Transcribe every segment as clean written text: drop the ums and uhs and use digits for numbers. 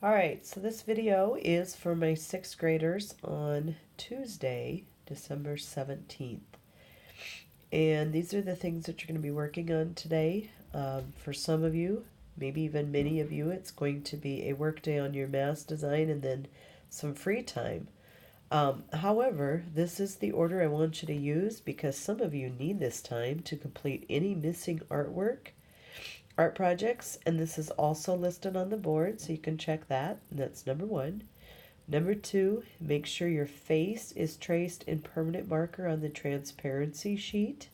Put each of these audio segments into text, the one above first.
All right, so this video is for my sixth graders on Tuesday, December 17th. And these are the things that you're going to be working on today. For some of you, maybe even many of you, it's going to be a work day on your mass design and then some free time. However, this is the order I want you to use because some of you need this time to complete any missing artwork, art projects, and this is also listed on the board, so you can check that. And that's number one. Number two, make sure your face is traced in permanent marker on the transparency sheet.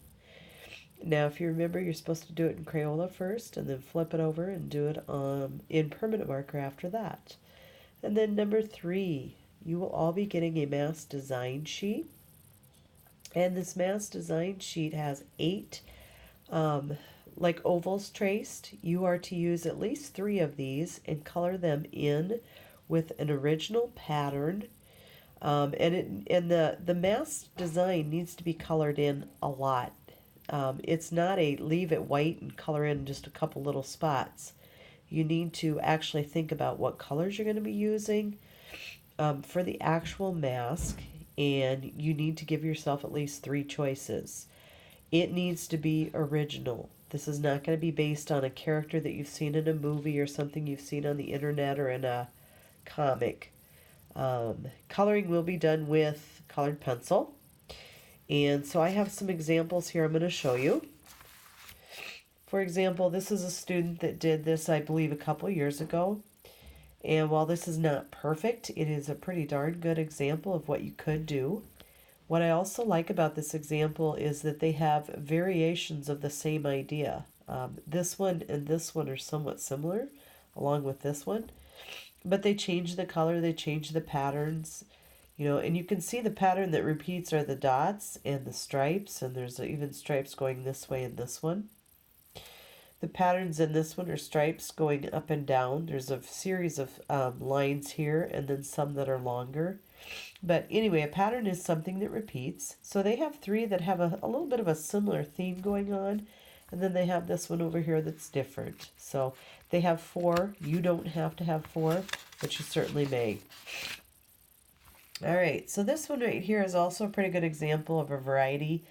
Now, if you remember, you're supposed to do it in Crayola first and then flip it over and do it in permanent marker after that. And then number three, you will all be getting a mass design sheet. And this mass design sheet has 8 like ovals traced. You are to use at least 3 of these and color them in with an original pattern. And the mass design needs to be colored in a lot. It's not a leave it white and color in just a couple little spots. You need to actually think about what colors you're going to be using for the actual mask, and you need to give yourself at least 3 choices. It needs to be original. This is not going to be based on a character that you've seen in a movie or something you've seen on the internet or in a comic. Coloring will be done with colored pencil. And so I have some examples here I'm going to show you. For example, this is a student that did this, I believe, a couple years ago. And while this is not perfect, it is a pretty darn good example of what you could do. What I also like about this example is that they have variations of the same idea. This one and this one are somewhat similar, along with this one. But they change the color, they change the patterns, and you can see the pattern that repeats are the dots and the stripes, and there's even stripes going this way in this one. The patterns in this one are stripes going up and down. There's a series of lines here and then some that are longer. But anyway, a pattern is something that repeats. So they have 3 that have a little bit of a similar theme going on. And then they have this one over here that's different. So they have 4. You don't have to have 4, but you certainly may. All right, so this one right here is also a pretty good example of a variety.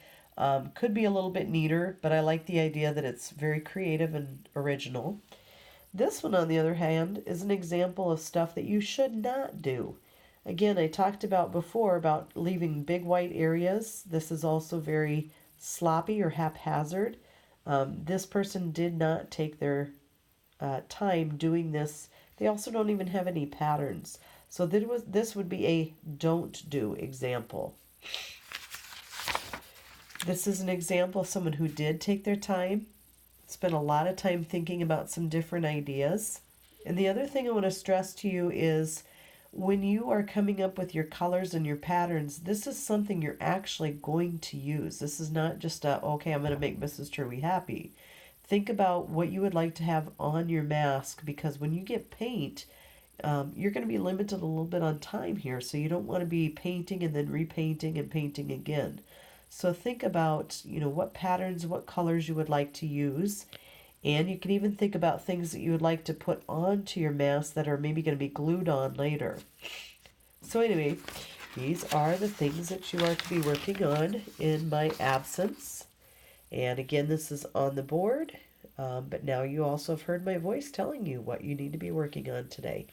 Could be a little bit neater, but I like the idea that it's very creative and original. This one, on the other hand, is an example of stuff that you should not do. Again, I talked about before about leaving big white areas. This is also very sloppy or haphazard. This person did not take their time doing this. They also don't even have any patterns. So this would be a don't do example. This is an example of someone who did take their time, spent a lot of time thinking about some different ideas. And the other thing I want to stress to you is when you are coming up with your colors and your patterns, this is something you're actually going to use. This is not just okay, I'm going to make Mrs. Truey happy. Think about what you would like to have on your mask, because when you get paint, you're going to be limited a little bit on time here. So you don't want to be painting and then repainting and painting again. So think about, what patterns, what colors you would like to use. And you can even think about things that you would like to put onto your mask that are maybe going to be glued on later. So anyway, these are the things that you are to be working on in my absence. And again, this is on the board. But now you also have heard my voice telling you what you need to be working on today.